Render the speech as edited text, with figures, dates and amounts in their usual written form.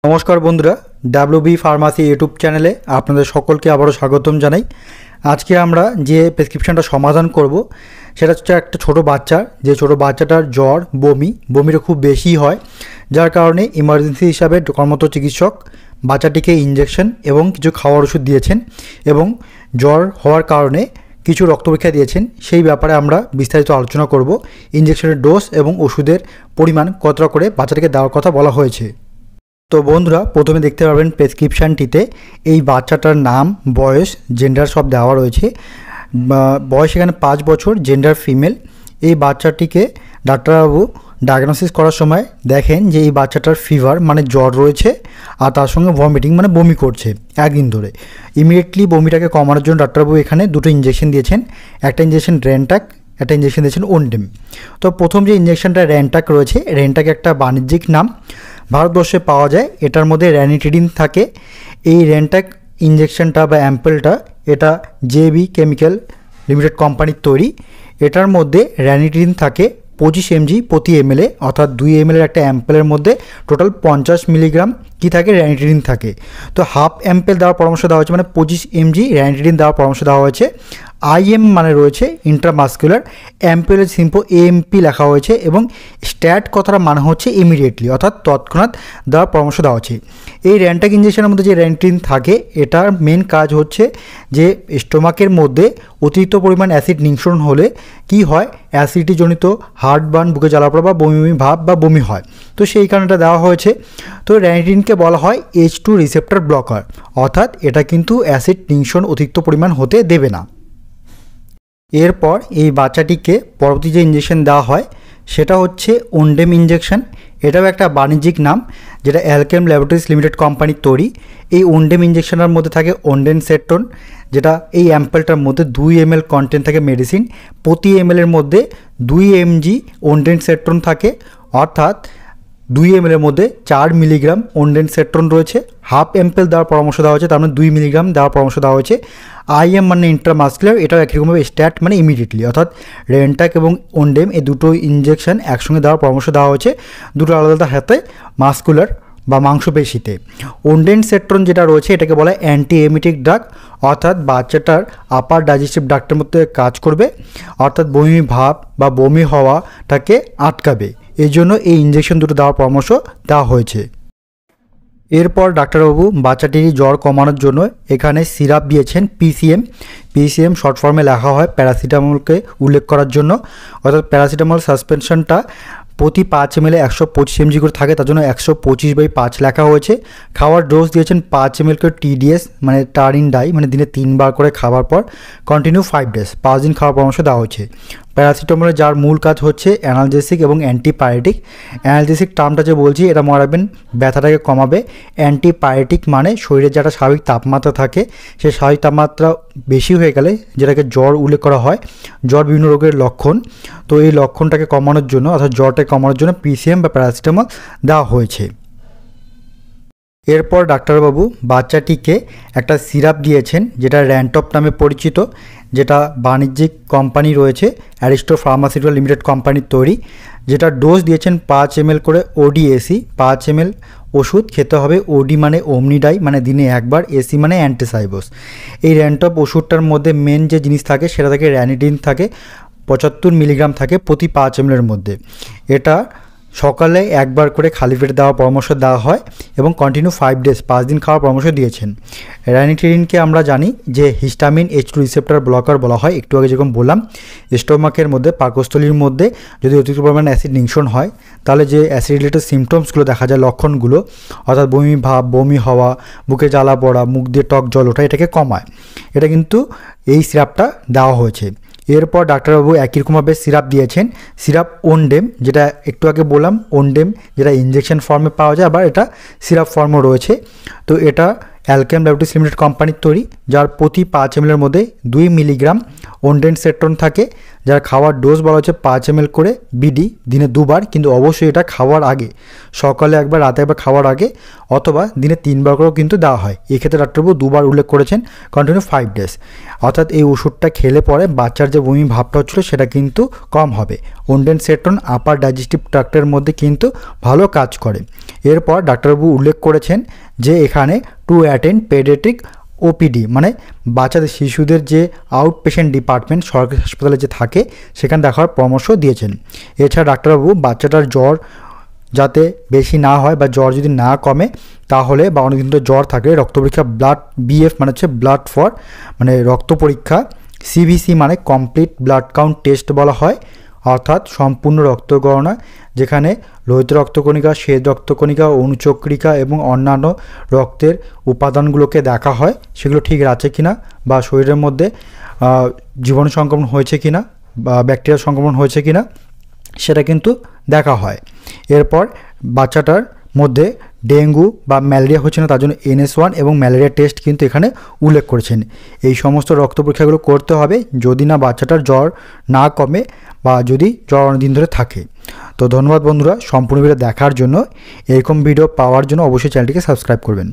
নমস্কার বন্ধুরা, WB pharmacy YouTube চ্যানেলে আপনাদের সকলকে আবারও স্বাগতম জানাই। আজকে আমরা যে প্রেসক্রিপশনটা সমাধান করব সেটা হচ্ছে একটা ছোট বাচ্চাটার জ্বর বমিটা খুব বেশি হয়, যার কারণে ইমার্জেন্সি হিসাবে কর্মরত চিকিৎসক বাচ্চাটিকে ইঞ্জেকশন এবং কিছু খাওয়ার ওষুধ দিয়েছেন এবং জ্বর হওয়ার কারণে কিছু রক্ত পরীক্ষা দিয়েছেন। সেই ব্যাপারে আমরা বিস্তারিত আলোচনা করব। ইঞ্জেকশনের ডোজ এবং ওষুধের পরিমাণ কতটা করে বাচ্চাটিকে দেওয়ার কথা বলা হয়েছে। তো বন্ধুরা, প্রথমে দেখতে পাবেন প্রেসক্রিপশানটিতে এই বাচ্চাটার নাম, বয়স, জেন্ডার সব দেওয়া রয়েছে। বয়স এখানে 5 বছর, জেন্ডার ফিমেল। এই বাচ্চাটিকে ডাক্তারবাবু ডায়াগনোসিস করার সময় দেখেন যে এই বাচ্চাটার ফিভার মানে জ্বর রয়েছে আর তার সঙ্গে ভমিটিং মানে বমি করছে একদিন ধরে। ইমিডিয়েটলি বমিটাকে কমানোর জন্য ডাক্তারবাবু এখানে দুটো ইঞ্জেকশন দিয়েছেন। একটা ইঞ্জেকশন রেনটাক, একটা ইঞ্জেকশন দিয়েছেন ওনডেম। তো প্রথম যে ইঞ্জেকশনটা রেনটাক রয়েছে, রেনটাক একটা বাণিজ্যিক নাম, ভারতবর্ষে পাওয়া যায়। এটার মধ্যে র্যানিটিডিন থাকে। এই রেনটাক ইঞ্জেকশনটা বা অ্যাম্পেলটা এটা জেবি কেমিক্যাল লিমিটেড কোম্পানির তৈরি। এটার মধ্যে র্যানিটিডিন থাকে 25 mg প্রতি ml, অর্থাৎ 2 ml একটা অ্যাম্পেলের মধ্যে টোটাল 50 মিলিগ্রাম কি থাকে, র্যানিটিডিন থাকে। তো হাফ অ্যাম্পেল দেওয়ার পরামর্শ দেওয়া হয়েছে, মানে 25 mg র্যানিটিডিন দেওয়ার পরামর্শ দেওয়া হয়েছে। IM মানে রয়েছে ইন্ট্রামাস্কুলার, অ্যাম্পেলের সিম্পল AMP লেখা হয়েছে এবং স্ট্যাট কথাটা মানে হচ্ছে ইমিডিয়েটলি, অর্থাৎ তৎক্ষণাৎ দেওয়ার পরামর্শ দেওয়া হচ্ছে। এই র্যানটাক ইঞ্জেকশনের মধ্যে যে র্যানিটিডিন থাকে, এটার মেন কাজ হচ্ছে যে স্টোমাকের মধ্যে অতিরিক্ত পরিমাণ অ্যাসিড নিঃসরণ হলে কি হয়, অ্যাসিডিটিজনিত হার্টবার্ন, বুকে জ্বালা পোড়া বা বমি ভাব বা বমি হয়। তো সেই কারণেটা দেওয়া হয়েছে। তো র্যানিটিডিনকে বলা হয় H2 রিসেপ্টর ব্লকার, অর্থাৎ এটা কিন্তু অ্যাসিড নিঃসরণ অতিরিক্ত পরিমাণ হতে দেবে না। এরপর এই বাচ্চাটিকে পরবর্তী যে ইঞ্জেকশন দেওয়া হয় সেটা হচ্ছে ওনডেম ইঞ্জেকশন। এটাও একটা বাণিজ্যিক নাম, যেটা অ্যালকেম ল্যাবরেটরিজ লিমিটেড কোম্পানির তৈরি। এই ওনডেম ইঞ্জেকশনের মধ্যে থাকে ওনডেনসেট্রন, যেটা এই অ্যাম্পেলটার মধ্যে 2 ml কন্টেন্ট থাকে মেডিসিন। প্রতি ml মধ্যে 2 mg ওনডেনসেট্রন থাকে, অর্থাৎ 2 ml মধ্যে 4 মিলিগ্রাম ওনডেনসেট্রন রয়েছে। হাফ অ্যাম্পেল দেওয়ার পরামর্শ দেওয়া হয়েছে, তার মানে 2 মিলিগ্রাম দেওয়ার পরামর্শ দেওয়া হয়েছে। IM মানে ইন্ট্রামাস্কুলার, এটাও একইরকমভাবে স্ট্যাট মানে ইমিডিয়েটলি, অর্থাৎ রেনটাক এবং ওনডেম এই দুটো ইঞ্জেকশন একসঙ্গে দেওয়ার পরামর্শ দেওয়া হয়েছে দুটো আলাদা আলাদা হাতে মাস্কুলার বা মাংসপেশিতে। ওনডেনসেট্রন যেটা রয়েছে এটাকে বলা হয় অ্যান্টি এমিটিক ড্রাগ, অর্থাৎ বাচ্চাটার আপার ডাইজেস্টিভ ড্রাগটার মধ্যে কাজ করবে, অর্থাৎ বমি ভাব বা বমি হওয়াটাকে আটকাবে। এই জন্য এই ইঞ্জেকশন দুটো দেওয়ার পরামর্শ দেওয়া হয়েছে। এরপর ডাক্তারবাবু বাচ্চাটির জ্বর কমানোর জন্য এখানে সিরাপ দিয়েছেন PCM শর্ট ফর্মে লেখা হয় প্যারাসিটামলকে উল্লেখ করার জন্য, অর্থাৎ প্যারাসিটামল সাসপেনশনটা প্রতি 5 ml 125 mg করে থাকে, তার জন্য 125/5 লেখা হয়েছে। খাওয়ার ডোজ দিয়েছেন 5 ml করে TDS মানে টারিন ডাই, মানে দিনে 3 বার করে খাওয়ার পর কন্টিনিউ 5 ডেজ, 5 দিন খাওয়ার পরামর্শ দেওয়া হয়েছে। প্যারাসিটামলের যার মূল কাজ হচ্ছে অ্যানালজেসিক এবং অ্যান্টিপাইরেটিক। অ্যানালজেসিক টার্মটা যে বলছি এটা মনে রাখবেন, ব্যথাটাকে কমাবে। অ্যান্টিপাইরেটিক মানে শরীরে যেটা স্বাভাবিক তাপমাত্রা থাকে, সেই স্বাভাবিক তাপমাত্রা বেশি হয়ে গেলে যেটাকে জ্বর উল্লেখ করা হয়, জ্বর বিভিন্ন রোগের লক্ষণ, তো এই লক্ষণটাকে কমানোর জন্য অর্থাৎ জ্বরটাকে কমানোর জন্য PCM বা প্যারাসিটামল দেওয়া হয়েছে। এরপর ডাক্তারবাবু বাচ্চাটিকে একটা সিরাপ দিয়েছেন যেটা র্যান্টপ নামে পরিচিত, যেটা বাণিজ্যিক কোম্পানি রয়েছে অ্যারিস্টো ফার্মাসিউটিক্যাল লিমিটেড কোম্পানির তৈরি, যেটা ডোজ দিয়েছেন 5 ml করে ODAC। 5 ml ওষুধ খেতে হবে। OD মানে ওমনিডাই, মানে দিনে একবার, AC মানে অ্যান্টিসাইবোস। এই র্যান্টপ ওষুধটার মধ্যে মেন যে জিনিস থাকে সেটা থাকে র্যানিটিডিন থাকে, 75 মিলিগ্রাম থাকে প্রতি 5 ml এর মধ্যে। এটা সকালে একবার করে খালি পেটে দেওয়ার পরামর্শ দেওয়া হয় এবং কন্টিনিউ 5 ডেজ, 5 দিন খাওয়ার পরামর্শ দিয়েছেন। র্যানিটিডিনকে আমরা জানি যে হিস্টামিন H2 রিসেপ্টর ব্লকার বলা হয়। একটু আগে যেরকম বললাম, স্টোমাকের মধ্যে পাকস্থলীর মধ্যে যদি অতিরিক্ত পরিমাণে অ্যাসিড নিঃসরণ হয় তাহলে যে অ্যাসিড রিলেটেড সিমটমসগুলো দেখা যায়, লক্ষণগুলো, অর্থাৎ বমি ভাব, বমি হওয়া, বুকে জ্বালা পড়া, মুখ দিয়ে টক জল ওঠা, এটাকে কমায়। এটা কিন্তু এই সিরাপটা দেওয়া হয়েছে। এরপর ডাক্তারবাবু একই রকমভাবে সিরাপ দিয়েছেন, সিরাপ ওনডেম, যেটা একটু আগে বললাম ওনডেম, যেটা ইঞ্জেকশন ফর্মে পাওয়া যায়, আবার এটা সিরাপ ফর্মও রয়েছে। তো এটা অ্যালকেম ল্যাবরেটরিজ লিমিটেড কোম্পানির তৈরি, যার প্রতি 5 ml এর মধ্যে 2 মিলিগ্রাম ওনডেনসেট্রন থাকে, যার খাওয়ার ডোজ বলা হচ্ছে 5 ml করে বিডি দিনে 2বার, কিন্তু অবশ্যই এটা খাওয়ার আগে, সকালে একবার রাতে একবার খাওয়ার আগে, অথবা দিনে 3বার করেও কিন্তু দেওয়া হয়। এক্ষেত্রে ডাক্তারবাবু 2বার উল্লেখ করেছেন, কন্টিনিউ 5 ডেজ। অর্থাৎ এই ওষুধটা খেলে পরে বাচ্চার যে বমি ভাবটা হচ্ছিল সেটা কিন্তু কম হবে। অনডেনসেট্রন আপার ডাইজেস্টিভ ট্র্যাক্টের মধ্যে কিন্তু ভালো কাজ করে। এরপর ডাক্তারবাবু উল্লেখ করেছেন যে এখানে টু অ্যাটেন্ড পেডিয়াট্রিক ওপিডি, মানে বাচ্চাদের শিশুদের যে আউট পেশেন্ট ডিপার্টমেন্ট সরকারি হাসপাতালে যে থাকে সেখানে দেখার পরামর্শ দিয়েছেন। এছাড়া ডাক্তারবাবু বাচ্চাটার জ্বর যাতে বেশি না হয় বা জ্বর যদি না কমে তাহলে, বা অনেকদিন ধরে জ্বর থাকলে রক্ত পরীক্ষা ব্লাড বিএফ মানে হচ্ছে ব্লাড ফর মানে রক্ত পরীক্ষা, সিবিসি মানে কমপ্লিট ব্লাড কাউন্ট টেস্ট বলা হয়, অর্থাৎ সম্পূর্ণ রক্ত গণনা, যেখানে লোহিত রক্তকণিকা, শ্বেত রক্তকণিকা, অনুচক্রিকা এবং অন্যান্য রক্তের উপাদানগুলোকে দেখা হয় সেগুলো ঠিক আছে কিনা, বা শরীরের মধ্যে জীবাণু সংক্রমণ হয়েছে কিনা বা ব্যাকটেরিয়া সংক্রমণ হয়েছে কিনা সেটা কিন্তু দেখা হয়। এরপর বাচ্চাটার মধ্যে ডেঙ্গু বা ম্যালেরিয়া হচ্ছে না তার জন্য NS1 এবং ম্যালেরিয়া টেস্ট কিন্তু এখানে উল্লেখ করেছেন। এই সমস্ত রক্ত পরীক্ষাগুলো করতে হবে যদি না বাচ্চাটার জ্বর না কমে বা যদি জ্বর অনেকদিন ধরে থাকে। তো ধন্যবাদ বন্ধুরা সম্পূর্ণ ভিডিও দেখার জন্য। এরকম ভিডিও পাওয়ার জন্য অবশ্যই চ্যানেলটিকে সাবস্ক্রাইব করবেন।